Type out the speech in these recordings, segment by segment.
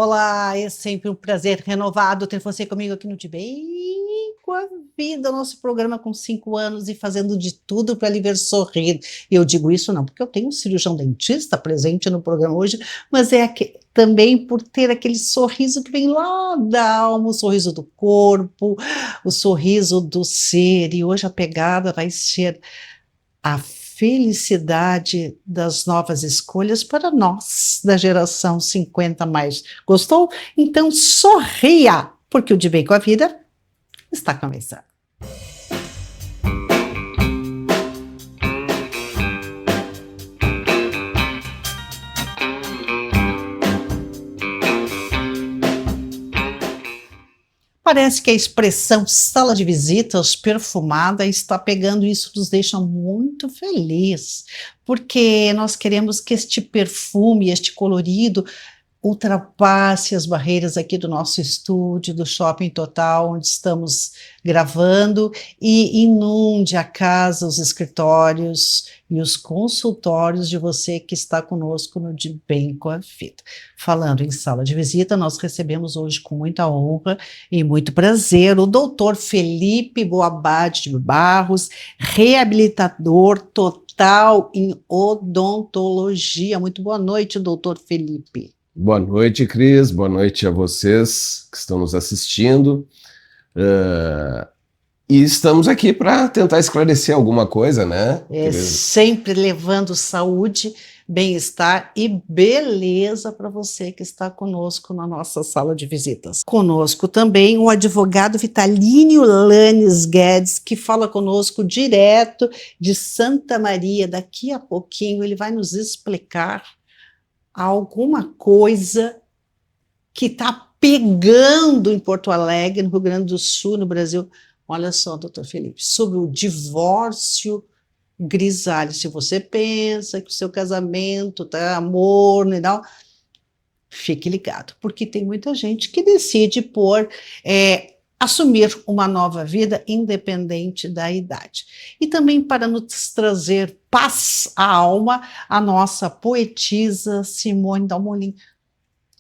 Olá, é sempre um prazer renovado ter você comigo aqui no De Bem com a Vida, nosso programa com 5 anos e fazendo de tudo para lhe ver sorrir. E eu digo isso não porque eu tenho um cirurgião dentista presente no programa hoje, mas também por ter aquele sorriso que vem lá da alma, o sorriso do corpo, o sorriso do ser. E hoje a pegada vai ser a felicidade das novas escolhas para nós, da geração 50 mais. Gostou? Então sorria, porque o De Bem com a Vida está começando. Parece que a expressão sala de visitas perfumada está pegando e isso, nos deixa muito feliz, porque nós queremos que este perfume, este colorido, ultrapasse as barreiras aqui do nosso estúdio, do Shopping Total, onde estamos gravando, e inunde a casa, os escritórios e os consultórios de você que está conosco no De Bem com a Vida. Falando em sala de visita, nós recebemos hoje com muita honra e muito prazer o doutor Felipe Boabate de Barros, reabilitador total em odontologia. Muito boa noite, doutor Felipe. Boa noite, Cris. Boa noite a vocês que estão nos assistindo. E estamos aqui para tentar esclarecer alguma coisa, né? Sempre levando saúde, bem-estar e beleza para você que está conosco na nossa sala de visitas. Conosco também o advogado Vitalínio Lanes Guedes, que fala conosco direto de Santa Maria. Daqui a pouquinho ele vai nos explicar alguma coisa que está pegando em Porto Alegre, no Rio Grande do Sul, no Brasil. Olha só, doutor Felipe, sobre o divórcio grisalho. Se você pensa que o seu casamento está amor e tal, fique ligado, porque tem muita gente que decide assumir uma nova vida independente da idade. E também para nos trazer paz à alma, a nossa poetisa Simone Dalmolin.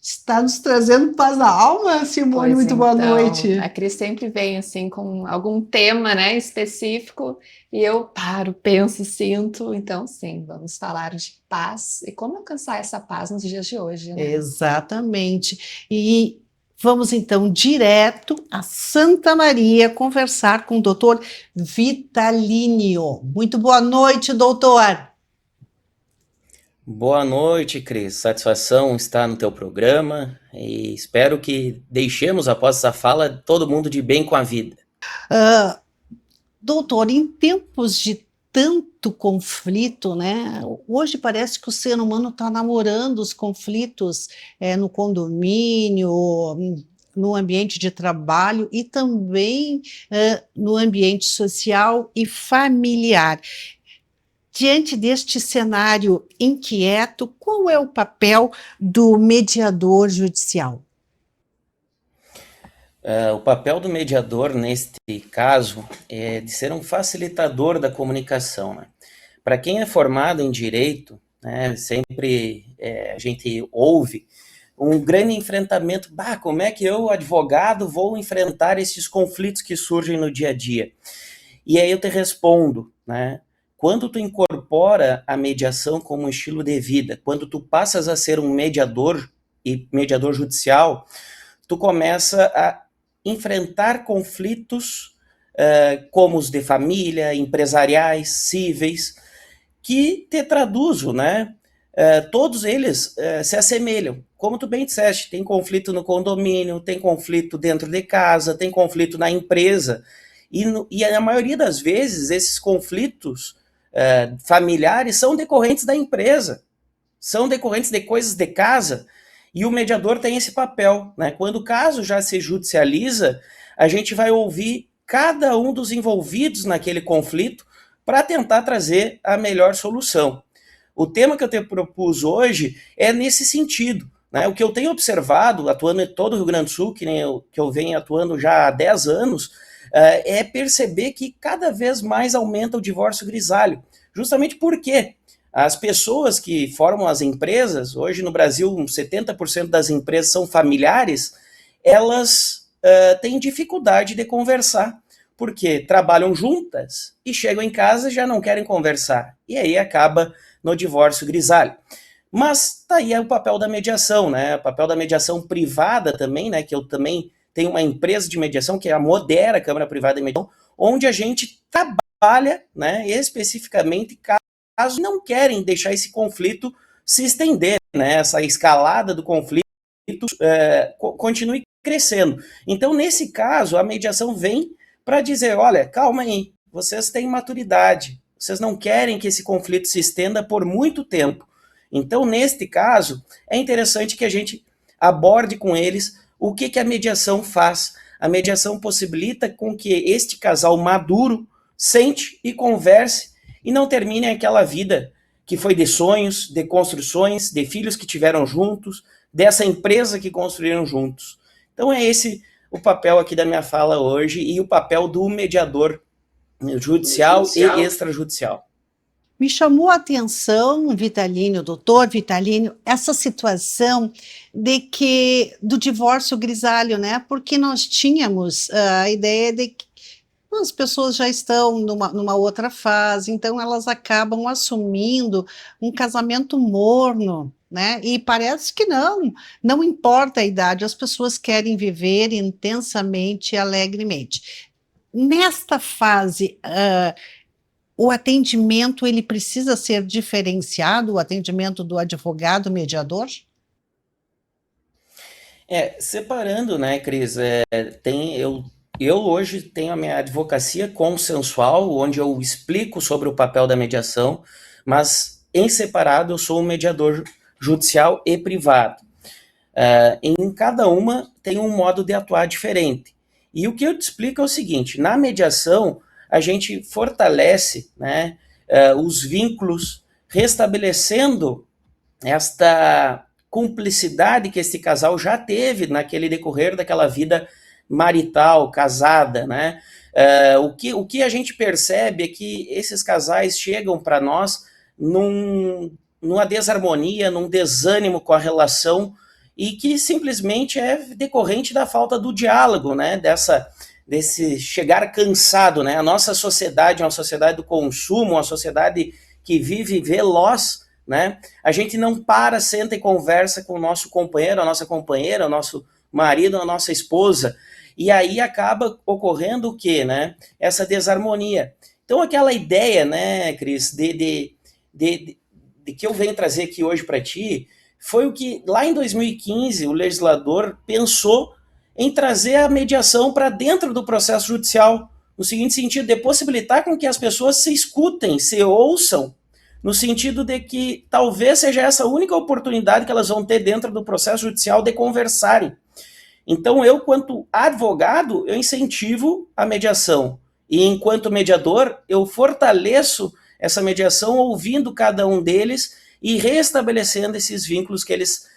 Está nos trazendo paz à alma, Simone? Muito boa noite. A Cris sempre vem assim com algum tema, né, específico, e eu paro, penso, sinto. Então, sim, vamos falar de paz e como alcançar essa paz nos dias de hoje, né? Exatamente. E vamos então direto a Santa Maria conversar com o doutor Vitalínio. Muito boa noite, doutor. Boa noite, Cris. Satisfação estar no teu programa e espero que deixemos, após essa fala, todo mundo de bem com a vida. Doutor, em tempos de tanto conflito, né? Hoje parece que o ser humano está namorando os conflitos no condomínio, no ambiente de trabalho e também no ambiente social e familiar. Diante deste cenário inquieto, qual é o papel do mediador judicial? O papel do mediador, neste caso, é de ser um facilitador da comunicação, né? Para quem é formado em direito, né, sempre a gente ouve um grande enfrentamento. Como é que eu, advogado, vou enfrentar esses conflitos que surgem no dia a dia? E aí eu te respondo, né? Quando tu incorpora a mediação como um estilo de vida, quando tu passas a ser um mediador e mediador judicial, tu começa a enfrentar conflitos como os de família, empresariais, cíveis, que te traduzo, né? Todos eles se assemelham. Como tu bem disseste, tem conflito no condomínio, tem conflito dentro de casa, tem conflito na empresa, e a maioria das vezes esses conflitos familiares são decorrentes da empresa, são decorrentes de coisas de casa, e o mediador tem esse papel, né? Quando o caso já se judicializa, a gente vai ouvir cada um dos envolvidos naquele conflito para tentar trazer a melhor solução. O tema que eu te propus hoje é nesse sentido, né? O que eu tenho observado, atuando em todo o Rio Grande do Sul, que eu venho atuando já há 10 anos, é perceber que cada vez mais aumenta o divórcio grisalho. Justamente porque As pessoas que formam as empresas, hoje no Brasil, 70% das empresas são familiares, elas têm dificuldade de conversar, porque trabalham juntas e chegam em casa e já não querem conversar. E aí acaba no divórcio grisalho. Mas tá aí o papel da mediação, né? O papel da mediação privada também, né? Que eu também tenho uma empresa de mediação, que é a Modera Câmara Privada de Mediação, onde a gente trabalha, né, especificamente caso não querem deixar esse conflito se estender, né? Essa escalada do conflito continue crescendo. Então, nesse caso, a mediação vem para dizer, olha, calma aí, vocês têm maturidade, vocês não querem que esse conflito se estenda por muito tempo. Então, neste caso, é interessante que a gente aborde com eles o que a mediação faz. A mediação possibilita com que este casal maduro sente e converse e não termine aquela vida que foi de sonhos, de construções, de filhos que tiveram juntos, dessa empresa que construíram juntos. Então é esse o papel aqui da minha fala hoje e o papel do mediador judicial e extrajudicial. Me chamou a atenção, Vitalínio, doutor Vitalínio, essa situação do divórcio grisalho, né? Porque nós tínhamos a ideia de que as pessoas já estão numa outra fase, então elas acabam assumindo um casamento morno, né? E parece que não importa a idade, as pessoas querem viver intensamente e alegremente. Nesta fase, o atendimento ele precisa ser diferenciado, o atendimento do advogado mediador? Separando, né, Cris, eu hoje tenho a minha advocacia consensual, onde eu explico sobre o papel da mediação, mas em separado eu sou um mediador judicial e privado. Em cada uma tem um modo de atuar diferente. E o que eu te explico é o seguinte, na mediação a gente fortalece, né, os vínculos, restabelecendo esta cumplicidade que esse casal já teve naquele decorrer daquela vida marital, casada, né? O que a gente percebe é que esses casais chegam para nós numa desarmonia, num desânimo com a relação e que simplesmente é decorrente da falta do diálogo, né? Desse chegar cansado, né? A nossa sociedade é uma sociedade do consumo, uma sociedade que vive veloz, né? A gente não senta e conversa com o nosso companheiro, a nossa companheira, o nosso marido, a nossa esposa, e aí acaba ocorrendo o quê, né? Essa desarmonia. Então aquela ideia, né, Cris, de que eu venho trazer aqui hoje para ti, foi o que lá em 2015 o legislador pensou em trazer a mediação para dentro do processo judicial, no seguinte sentido, de possibilitar com que as pessoas se escutem, se ouçam, no sentido de que talvez seja essa a única oportunidade que elas vão ter dentro do processo judicial de conversarem. Então eu, quanto advogado, eu incentivo a mediação, e enquanto mediador, eu fortaleço essa mediação ouvindo cada um deles e restabelecendo esses vínculos que eles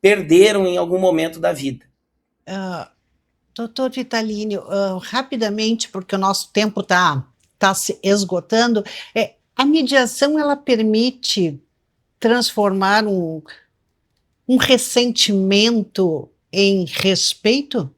perderam em algum momento da vida. Doutor Vitalínio, rapidamente, porque o nosso tempo está se esgotando, a mediação ela permite transformar um ressentimento em respeito?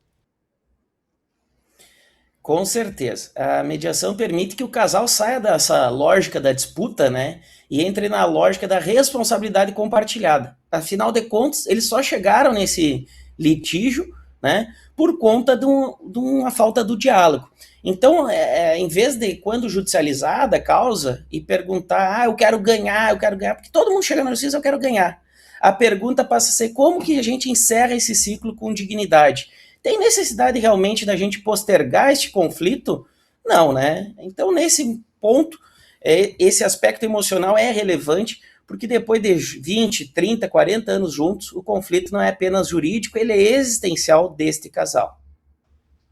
Com certeza. A mediação permite que o casal saia dessa lógica da disputa, né? E entre na lógica da responsabilidade compartilhada. Afinal de contas, eles só chegaram nesse litígio, né? Por conta de uma falta do diálogo. Então, em vez de, quando judicializada a causa, e perguntar, eu quero ganhar, porque todo mundo chega na justiça, eu quero ganhar. A pergunta passa a ser como que a gente encerra esse ciclo com dignidade. Tem necessidade realmente da gente postergar este conflito? Não, né? Então, nesse ponto, esse aspecto emocional é relevante, porque depois de 20, 30, 40 anos juntos, o conflito não é apenas jurídico, ele é existencial deste casal.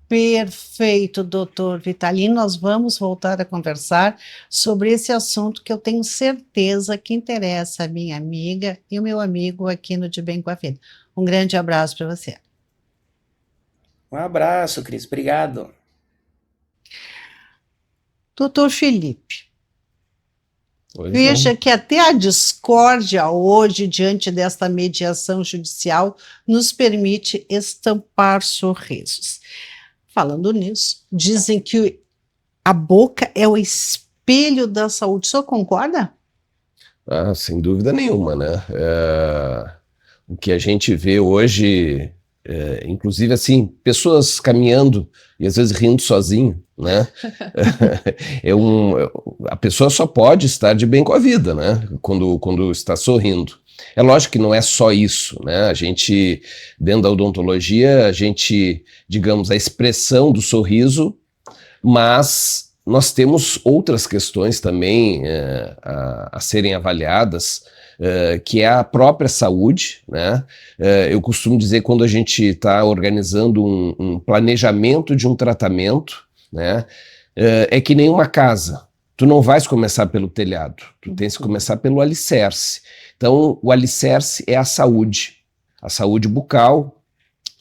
Perfeito, doutor Vitalino. Nós vamos voltar a conversar sobre esse assunto que eu tenho certeza que interessa a minha amiga e o meu amigo aqui no De Bem com a Vida. Um grande abraço para você. Um abraço, Cris. Obrigado. Doutor Felipe, Pois Veja que até a discórdia hoje, diante desta mediação judicial, nos permite estampar sorrisos. Falando nisso, dizem que a boca é o espelho da saúde. O senhor concorda? Ah, sem dúvida nenhuma, né? O que a gente vê hoje, inclusive assim, pessoas caminhando e às vezes rindo sozinho, né? A pessoa só pode estar de bem com a vida, né? Quando está sorrindo. É lógico que não é só isso, né? A gente, dentro da odontologia, digamos, a expressão do sorriso, mas nós temos outras questões também a serem avaliadas, que é a própria saúde, né? Eu costumo dizer, quando a gente está organizando um planejamento de um tratamento, né? É que nem uma casa. Tu não vais começar pelo telhado, tu tens que começar pelo alicerce. Então, o alicerce é a saúde bucal,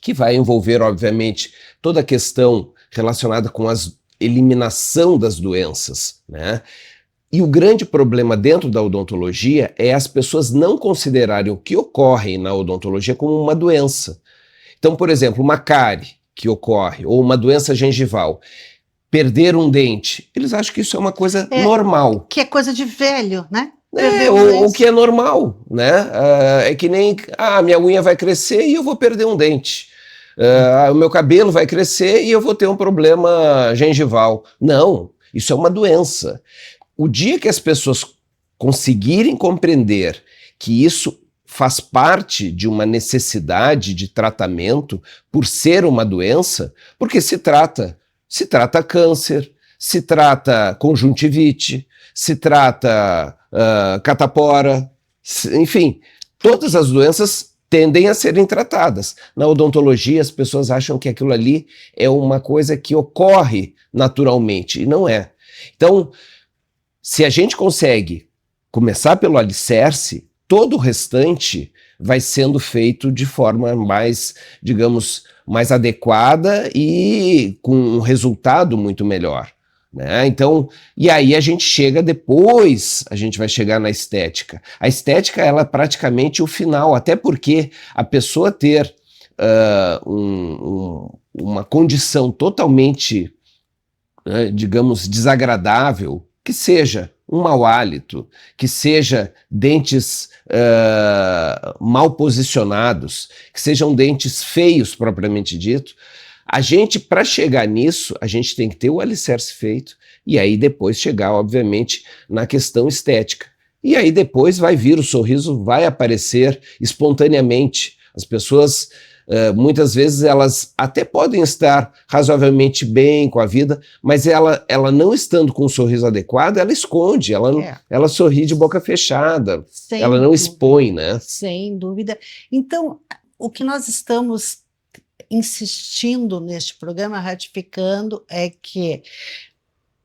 que vai envolver, obviamente, toda a questão relacionada com a eliminação das doenças, né? E o grande problema dentro da odontologia é as pessoas não considerarem o que ocorre na odontologia como uma doença. Então, por exemplo, uma cárie que ocorre, ou uma doença gengival, perder um dente, eles acham que isso é uma coisa normal. Que é coisa de velho, né? O que é normal, né? É que nem, minha unha vai crescer e eu vou perder um dente. O meu cabelo vai crescer e eu vou ter um problema gengival. Não, isso é uma doença. O dia que as pessoas conseguirem compreender que isso faz parte de uma necessidade de tratamento por ser uma doença, porque se trata câncer, se trata conjuntivite, se trata catapora, enfim, todas as doenças tendem a serem tratadas. Na odontologia, as pessoas acham que aquilo ali é uma coisa que ocorre naturalmente, e não é. Então, se a gente consegue começar pelo alicerce, todo o restante vai sendo feito de forma mais, digamos, mais adequada e com um resultado muito melhor, né? Então, e aí a gente chega depois, a gente vai chegar na estética. A estética, ela é praticamente o final, até porque a pessoa ter uma condição totalmente, digamos, desagradável, que seja um mau hálito, que seja dentes mal posicionados, que sejam dentes feios, propriamente dito, a gente, para chegar nisso, a gente tem que ter o alicerce feito e aí depois chegar, obviamente, na questão estética. E aí depois vai vir o sorriso, vai aparecer espontaneamente. As pessoas, muitas vezes, elas até podem estar razoavelmente bem com a vida, mas ela não estando com o sorriso adequado, ela esconde, ela sorri de boca fechada, ela não expõe, né? Sem dúvida. Então, o que nós estamos insistindo neste programa, ratificando, é que,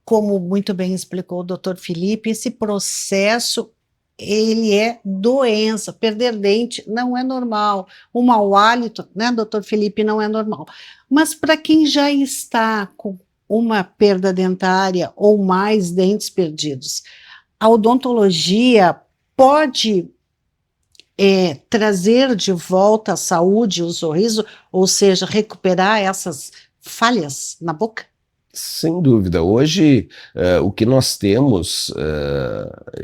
como muito bem explicou o Dr. Felipe, esse processo, ele é doença. Perder dente não é normal. O mau hálito, né, Dr. Felipe, não é normal. Mas para quem já está com uma perda dentária ou mais dentes perdidos, a odontologia pode trazer de volta a saúde, o sorriso, ou seja, recuperar essas falhas na boca? Sem dúvida. Hoje, o que nós temos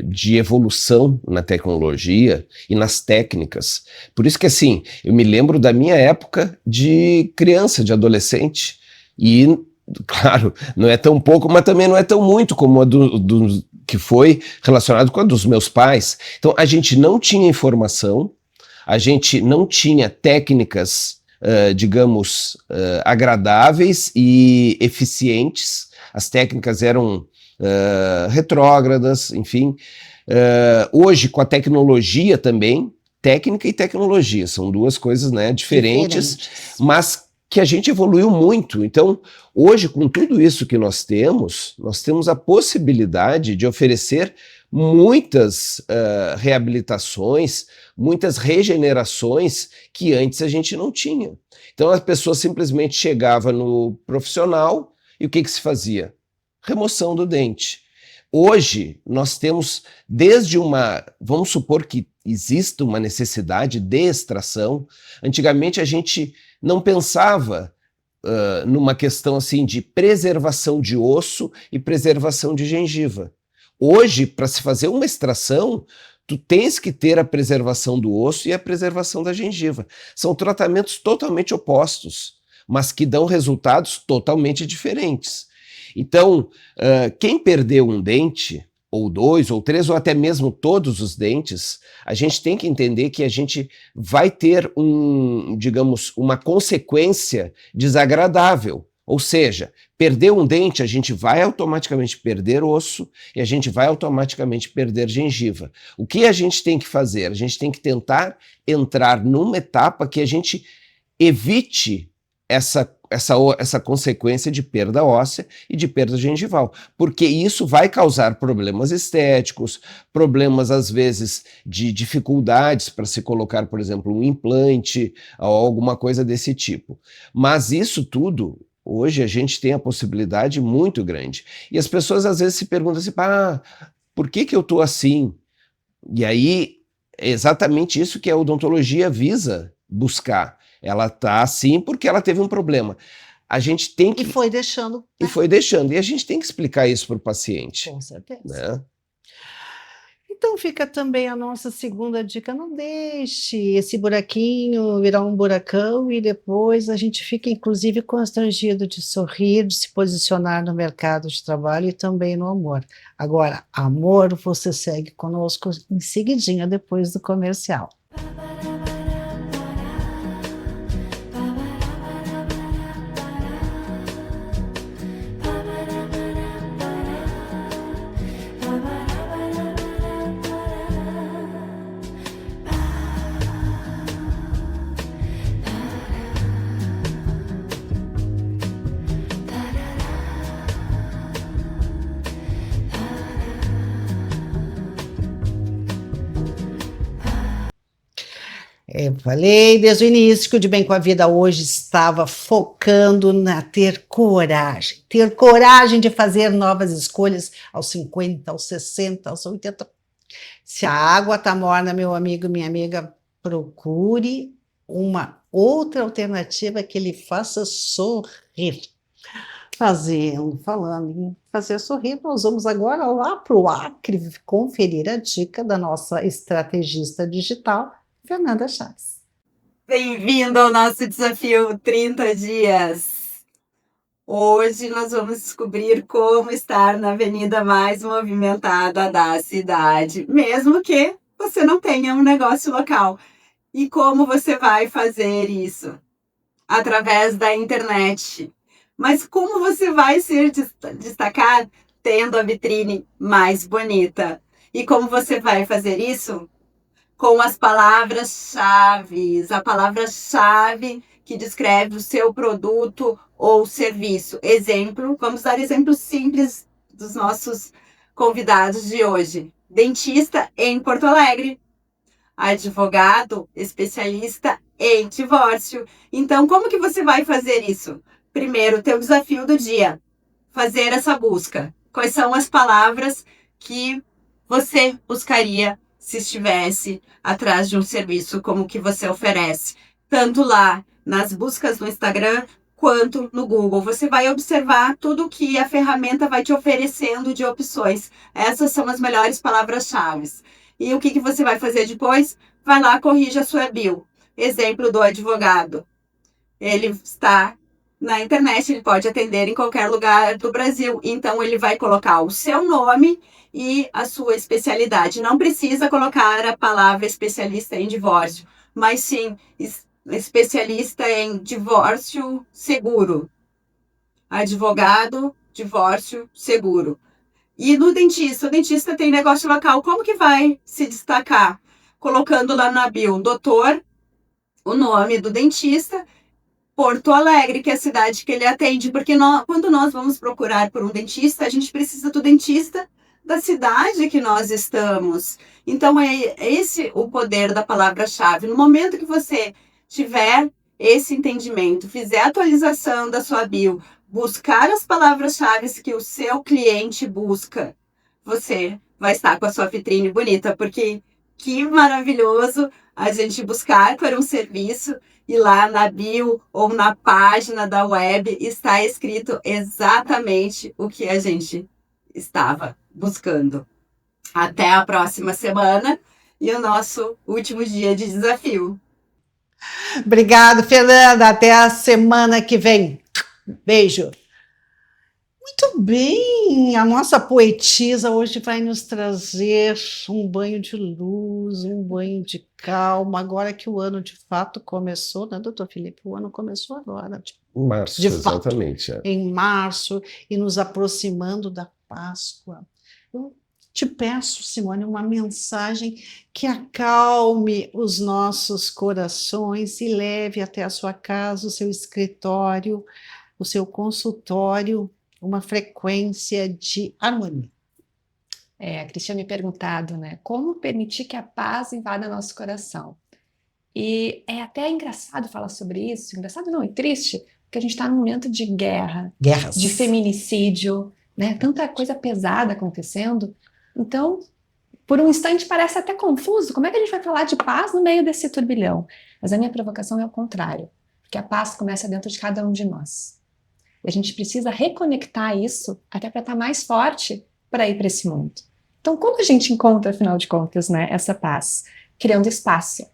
de evolução na tecnologia e nas técnicas, por isso que, assim, eu me lembro da minha época de criança, de adolescente, e, claro, não é tão pouco, mas também não é tão muito como a que foi relacionado com a dos meus pais. Então, a gente não tinha informação, a gente não tinha técnicas, digamos, agradáveis e eficientes. As técnicas eram retrógradas, enfim. Hoje, com a tecnologia também, técnica e tecnologia, são duas coisas, né, diferentes, mas que a gente evoluiu muito. Então, hoje, com tudo isso que nós temos a possibilidade de oferecer muitas reabilitações, muitas regenerações que antes a gente não tinha. Então, a pessoa simplesmente chegava no profissional e o que se fazia? Remoção do dente. Hoje, nós temos vamos supor que exista uma necessidade de extração. Antigamente, a gente não pensava numa questão assim de preservação de osso e preservação de gengiva. Hoje, para se fazer uma extração, tu tens que ter a preservação do osso e a preservação da gengiva. São tratamentos totalmente opostos, mas que dão resultados totalmente diferentes. Então, quem perdeu um dente, ou 2, ou 3, ou até mesmo todos os dentes, a gente tem que entender que a gente vai ter uma consequência desagradável. Ou seja, perder um dente, a gente vai automaticamente perder osso e a gente vai automaticamente perder gengiva. O que a gente tem que fazer? A gente tem que tentar entrar numa etapa que a gente evite essa consequência de perda óssea e de perda gengival, porque isso vai causar problemas estéticos, problemas às vezes de dificuldades para se colocar, por exemplo, um implante ou alguma coisa desse tipo. Mas isso tudo, hoje a gente tem a possibilidade muito grande. E as pessoas às vezes se perguntam assim, por que eu estou assim? E aí é exatamente isso que a odontologia visa buscar. Ela está assim porque ela teve um problema. A gente tem que... E foi deixando. Né? E foi deixando. E a gente tem que explicar isso para o paciente. Com certeza. Né? Então fica também a nossa segunda dica, não deixe esse buraquinho virar um buracão e depois a gente fica inclusive constrangido de sorrir, de se posicionar no mercado de trabalho e também no amor. Agora, amor, você segue conosco em seguidinha depois do comercial. Eu falei desde o início que o De Bem com a Vida hoje estava focando na ter coragem de fazer novas escolhas aos 50, aos 60, aos 80. Se a água está morna, meu amigo, minha amiga, procure uma outra alternativa que lhe faça sorrir. Falando em fazer sorrir, nós vamos agora lá para o Acre conferir a dica da nossa estrategista digital, Fernanda Chaves. Bem-vindo ao nosso desafio 30 dias. Hoje nós vamos descobrir como estar na avenida mais movimentada da cidade, mesmo que você não tenha um negócio local. E como você vai fazer isso? Através da internet. Mas como você vai se destacar tendo a vitrine mais bonita? E como você vai fazer isso? Com as palavras-chave, a palavra-chave que descreve o seu produto ou serviço. Exemplo, vamos dar exemplos simples dos nossos convidados de hoje. Dentista em Porto Alegre, advogado especialista em divórcio. Então, como que você vai fazer isso? Primeiro, teu desafio do dia, fazer essa busca. Quais são as palavras que você buscaria se estivesse atrás de um serviço como o que você oferece, tanto lá nas buscas no Instagram, quanto no Google. Você vai observar tudo que a ferramenta vai te oferecendo de opções. Essas são as melhores palavras-chave. E o que você vai fazer depois? Vai lá, corrige a sua bio. Exemplo do advogado. Ele está na internet, ele pode atender em qualquer lugar do Brasil. Então, ele vai colocar o seu nome e a sua especialidade. Não precisa colocar a palavra especialista em divórcio, mas sim especialista em divórcio seguro. Advogado, divórcio seguro. E no dentista, o dentista tem negócio local. Como que vai se destacar? Colocando lá na bio, doutor, o nome do dentista, Porto Alegre, que é a cidade que ele atende. Porque quando nós vamos procurar por um dentista, a gente precisa do dentista da cidade que nós estamos. Então, é esse o poder da palavra-chave. No momento que você tiver esse entendimento, fizer a atualização da sua bio, buscar as palavras-chave que o seu cliente busca, você vai estar com a sua vitrine bonita, porque que maravilhoso a gente buscar para um serviço e lá na bio ou na página da web está escrito exatamente o que a gente estava buscando. Até a próxima semana e o nosso último dia de desafio. Obrigado, Fernanda. Até a semana que vem. Beijo. Muito bem, a nossa poetisa hoje vai nos trazer um banho de luz, um banho de calma, agora que o ano de fato começou, né, doutor Felipe? O ano começou agora, Março, de fato, exatamente. em março, e nos aproximando da Páscoa. Eu te peço, Simone, uma mensagem que acalme os nossos corações e leve até a sua casa, o seu escritório, o seu consultório, uma frequência de harmonia. A Cris tinha me perguntado, né, como permitir que a paz invada nosso coração. E é até engraçado falar sobre isso, engraçado não, é triste, porque a gente está num momento de guerra, Guerras. de feminicídio, né, tanta coisa pesada acontecendo. Então, por um instante parece até confuso, como é que a gente vai falar de paz no meio desse turbilhão? Mas a minha provocação é o contrário, porque a paz começa dentro de cada um de nós. E a gente precisa reconectar isso até para estar mais forte para ir para esse mundo. Então, como a gente encontra, afinal de contas, né, essa paz? Criando espaço.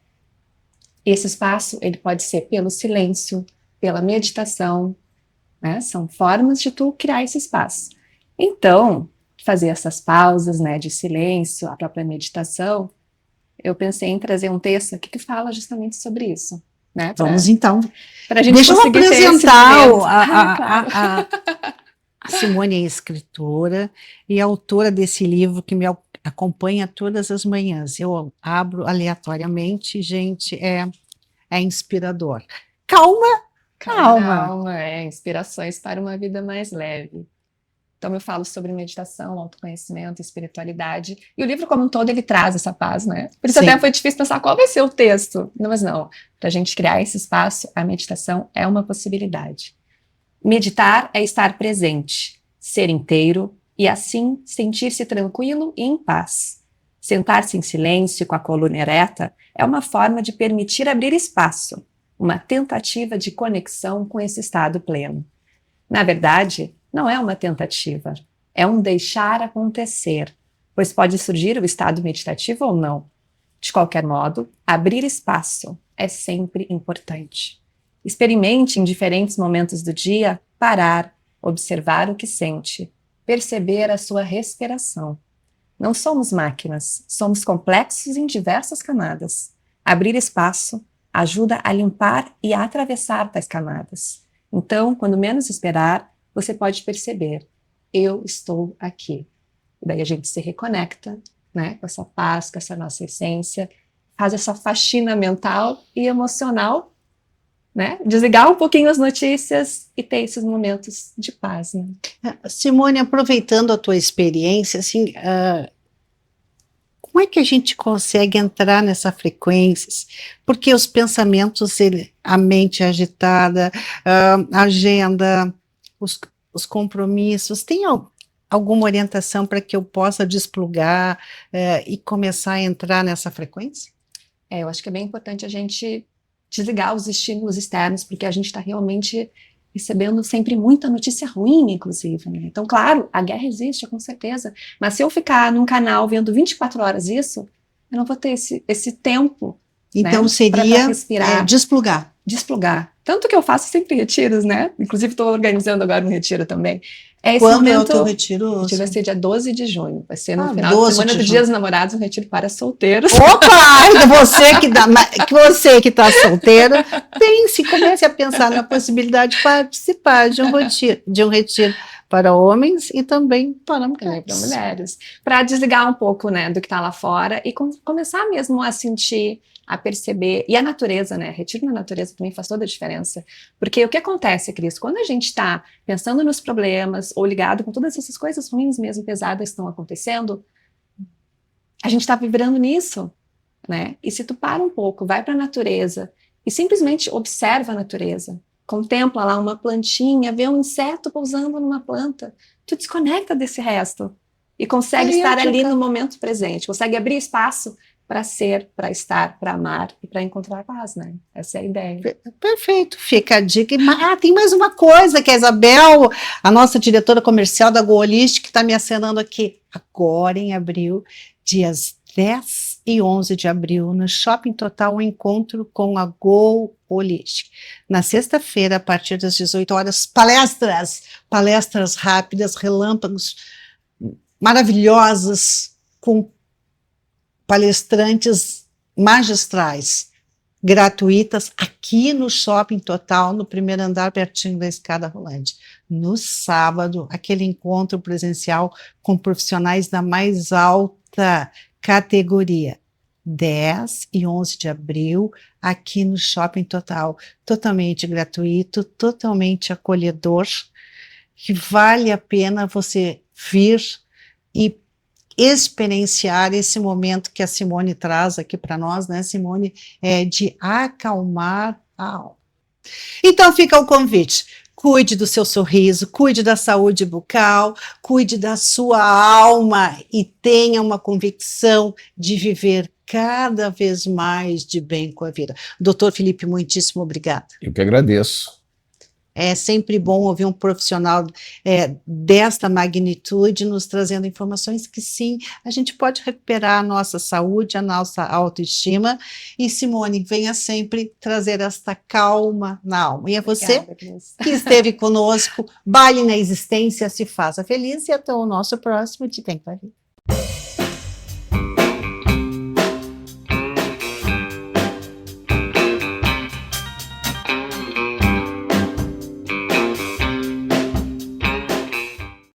E esse espaço, ele pode ser pelo silêncio, pela meditação, né? São formas de tu criar esse espaço. Então, fazer essas pausas, né, de silêncio, a própria meditação, eu pensei em trazer um texto aqui que fala justamente sobre isso. Né, Vamos então. Pra gente Deixa eu conseguir ter esse apresentar momento. a Simone é escritora e autora desse livro que me acompanha todas as manhãs. Eu abro aleatoriamente, gente, é inspirador. Calma. Calma, inspirações para uma vida mais leve. Então eu falo sobre meditação, autoconhecimento, espiritualidade, e o livro como um todo ele traz essa paz, né? Por isso Sim. até foi difícil pensar qual vai ser o texto. Não, mas não, para a gente criar esse espaço, a meditação é uma possibilidade. Meditar é estar presente, ser inteiro e assim sentir-se tranquilo e em paz. Sentar-se em silêncio com a coluna ereta é uma forma de permitir abrir espaço, uma tentativa de conexão com esse estado pleno. Na verdade, não é uma tentativa, é um deixar acontecer, pois pode surgir o estado meditativo ou não. De qualquer modo, abrir espaço é sempre importante. Experimente em diferentes momentos do dia parar, observar o que sente, perceber a sua respiração. Não somos máquinas, somos complexos em diversas camadas. Abrir espaço ajuda a limpar e a atravessar tais camadas. Então, quando menos esperar, você pode perceber, eu estou aqui. E daí a gente se reconecta, né, com essa paz, com essa nossa essência, faz essa faxina mental e emocional, né, desligar um pouquinho as notícias e ter esses momentos de paz. Né? Simone, aproveitando a tua experiência, assim, como é que a gente consegue entrar nessa frequência? Porque os pensamentos, a mente agitada, a agenda, os compromissos, tem alguma orientação para que eu possa desplugar e começar a entrar nessa frequência? Eu acho que é bem importante a gente desligar os estímulos externos, porque a gente está realmente recebendo sempre muita notícia ruim, inclusive. Né? Então, claro, a guerra existe, com certeza, mas se eu ficar num canal vendo 24 horas isso, eu não vou ter esse tempo. Então, né, seria respirar, desplugar. Tanto que eu faço sempre retiros, né? Inclusive, estou organizando agora um retiro também. Quando momento, é o teu retiro? O retiro vai ser dia 12 de junho. Vai ser no final 12 de semana de do junho. Dia dos Namorados, um retiro para solteiros. Opa! Você que está solteiro, comece a pensar na possibilidade de participar de um retiro para homens e também para mulheres. Para desligar um pouco, né, do que está lá fora e começar mesmo a sentir, a perceber, e a natureza, né, retiro na natureza também faz toda a diferença, porque o que acontece, Cris, quando a gente está pensando nos problemas ou ligado com todas essas coisas ruins mesmo, pesadas que estão acontecendo, a gente está vibrando nisso, né, e se tu para um pouco, vai para a natureza e simplesmente observa a natureza, contempla lá uma plantinha, vê um inseto pousando numa planta, tu desconecta desse resto, e consegue Aí, estar tia ali Carla. no momento presente, consegue abrir espaço para ser, para estar, para amar e para encontrar paz, né? Essa é a ideia. Perfeito, fica a dica. Tem mais uma coisa que a Isabel, a nossa diretora comercial da Go Holistic, está me acenando aqui. Agora, em abril, dias 10 e 11 de abril, no Shopping Total, um encontro com a Go Holistic. Na sexta-feira, a partir das 18 horas, palestras rápidas, relâmpagos, maravilhosas, com palestrantes magistrais, gratuitas, aqui no Shopping Total, no primeiro andar, pertinho da escada rolante. No sábado, aquele encontro presencial com profissionais da mais alta categoria. 10 e 11 de abril, aqui no Shopping Total, totalmente gratuito, totalmente acolhedor, que vale a pena você vir e experienciar esse momento que a Simone traz aqui para nós, né, Simone, de acalmar a alma. Então fica o convite. Cuide do seu sorriso, cuide da saúde bucal, cuide da sua alma e tenha uma convicção de viver cada vez mais de bem com a vida. Doutor Felipe, muitíssimo obrigada. Eu que agradeço. É sempre bom ouvir um profissional desta magnitude nos trazendo informações que sim, a gente pode recuperar a nossa saúde, a nossa autoestima. E Simone, venha sempre trazer esta calma na alma. E é você Obrigada, Cris. que esteve conosco, baile na existência, se faça feliz e até o nosso próximo De Bem com a Vida.